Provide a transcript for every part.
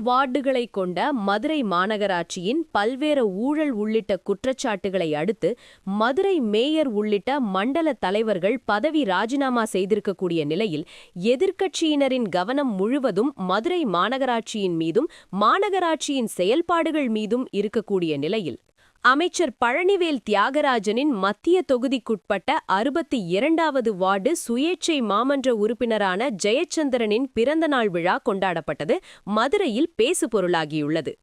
வார்டுகளை கொண்ட மதுரை மாநகராட்சியின் பல்வேறு ஊழல் உள்ளிட்ட குற்றச்சாட்டுகளை அடுத்து மதுரை மேயர் உள்ளிட்ட மண்டல தலைவர்கள் பதவி ராஜினாமா செய்திருக்கக்கூடிய நிலையில் எதிர்க்கட்சியினரின் கவனம் முழுவதும் மதுரை மாநகராட்சியின் மீதும் மாநகராட்சியின் செயல்பாடுகள் மீதும் இருக்கக்கூடிய நிலையில் அமைச்சர் பழனிவேல் தியாகராஜனின் மத்திய தொகுதிக்குட்பட்ட 62வது வார்டு சுயேட்சை மாமன்ற உறுப்பினரான ஜெயச்சந்திரனின் பிறந்தநாள் விழா கொண்டாடப்பட்டது மதுரையில் பேசுபொருளாகியுள்ளது.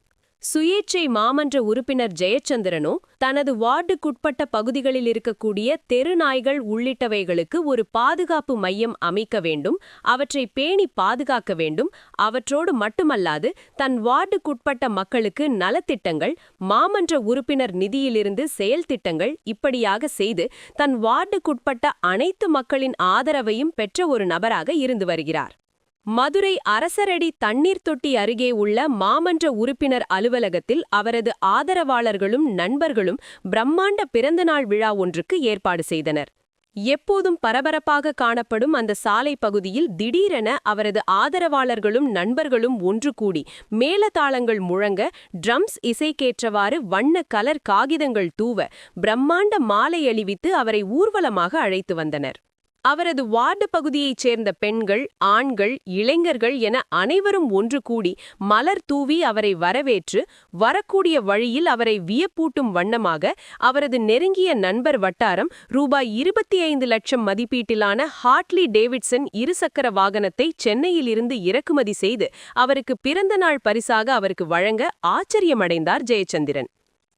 சுயேட்சை மாமன்ற உறுப்பினர் ஜெயச்சந்திரனோ தனது வார்டுக்குட்பட்ட பகுதிகளில் இருக்கக்கூடிய தெருநாய்கள் உள்ளிட்டவைகளுக்கு ஒரு பாதுகாப்பு மையம் அமைக்க வேண்டும், அவற்றை பேணி பாதுகாக்க வேண்டும், அவற்றோடு மட்டுமல்லாது தன் வார்டுக்குட்பட்ட மக்களுக்கு நலத்திட்டங்கள், மாமன்ற உறுப்பினர் நிதியிலிருந்து செயல் திட்டங்கள் இப்படியாக செய்து தன் வார்டுக்குட்பட்ட அனைத்து மக்களின் ஆதரவையும் பெற்ற ஒரு நபராக இருந்து வருகிறார். மதுரை அரசரடி தண்ணீர் தொட்டி அருகே உள்ள மாமன்ற உறுப்பினர் அலுவலகத்தில் அவரது ஆதரவாளர்களும் நண்பர்களும் பிரம்மாண்ட பிறந்தநாள் விழா ஒன்றுக்கு ஏற்பாடு செய்தனர். எப்போதும் பரபரப்பாக காணப்படும் அந்த சாலை பகுதியில் திடீரென அவரது ஆதரவாளர்களும் நண்பர்களும் ஒன்று கூடி மேளதாளங்கள் முழங்க, ட்ரம்ஸ் இசைக்கேற்றவாறு வண்ண கலர் காகிதங்கள் தூவ, பிரம்மாண்ட மாலை அணிவித்து அவரை ஊர்வலமாக அழைத்து வந்தனர். அவரது வார்டு பகுதியைச் சேர்ந்த பெண்கள், ஆண்கள், இளைஞர்கள் என அனைவரும் ஒன்று கூடி மலர் தூவி அவரை வரவேற்று, வரக்கூடிய வழியில் அவரை வியப்பூட்டும் வண்ணமாக அவரது நெருங்கிய நண்பர் வட்டாரம் ரூபாய் 25 லட்சம் மதிப்பீட்டிலான ஹார்ட்லி டேவிட்சன் இருசக்கர வாகனத்தை சென்னையிலிருந்து இறக்குமதி செய்து அவருக்கு பிறந்தநாள் பரிசாக அவருக்கு வழங்க ஆச்சரியமடைந்தார் ஜெயச்சந்திரன்.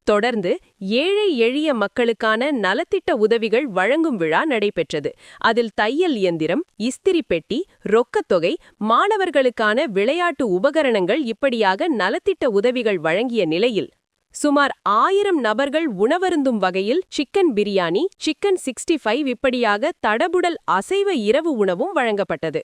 தொடர்ந்து ஏழை எளிய மக்களுக்கான நலத்திட்ட உதவிகள் வழங்கும் விழா நடைபெற்றது. அதில் தையல் இயந்திரம், இஸ்திரி பெட்டி, ரொக்கத்தொகை, மாணவர்களுக்கான விளையாட்டு உபகரணங்கள் இப்படியாக நலத்திட்ட உதவிகள் வழங்கிய நிலையில் சுமார் 1000 நபர்கள் உணவருந்தும் வகையில் சிக்கன் பிரியாணி, சிக்கன் 65 இப்படியாக தடபுடல் அசைவ இரவு உணவும் வழங்கப்பட்டது.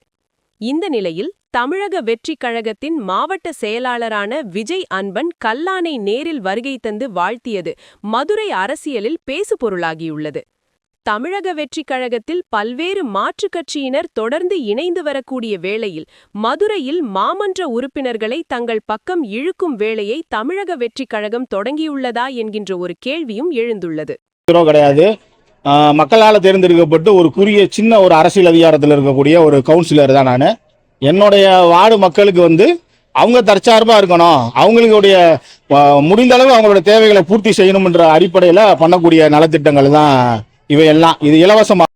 இந்த நிலையில் தமிழக வெற்றிக் கழகத்தின் மாவட்ட செயலாளரான விஜய் அன்பன் கல்லானை நேரில் வருகை தந்து வாழ்த்தியது மதுரை அரசியலில் பேசுபொருளாகியுள்ளது. தமிழக வெற்றிக் கழகத்தில் பல்வேறு மாற்றுக் கட்சியினர் தொடர்ந்து இணைந்து வரக்கூடிய வேளையில் மதுரையில் மாமன்ற உறுப்பினர்களை தங்கள் பக்கம் இழுக்கும் வேளையை தமிழக வெற்றிக் கழகம் தொடங்கியுள்ளதா என்கின்ற ஒரு கேள்வியும் எழுந்துள்ளது. கிடையாது, மக்களால் தேர்ந்தெடுக்கப்பட்டு ஒரு சின்ன ஒரு அரசியல் அதிகாரத்தில் இருக்கக்கூடிய ஒரு கவுன்சிலர் தான் நான். என்னுடைய வார்டு மக்களுக்கு அவங்க தற்சார்பாக இருக்கணும், அவங்களுடைய முடிந்த அளவு அவங்களோட தேவைகளை பூர்த்தி செய்யணும்ன்ற அடிப்படையில் பண்ணக்கூடிய நலத்திட்டங்கள் தான் இவையெல்லாம். இது இலவசமாக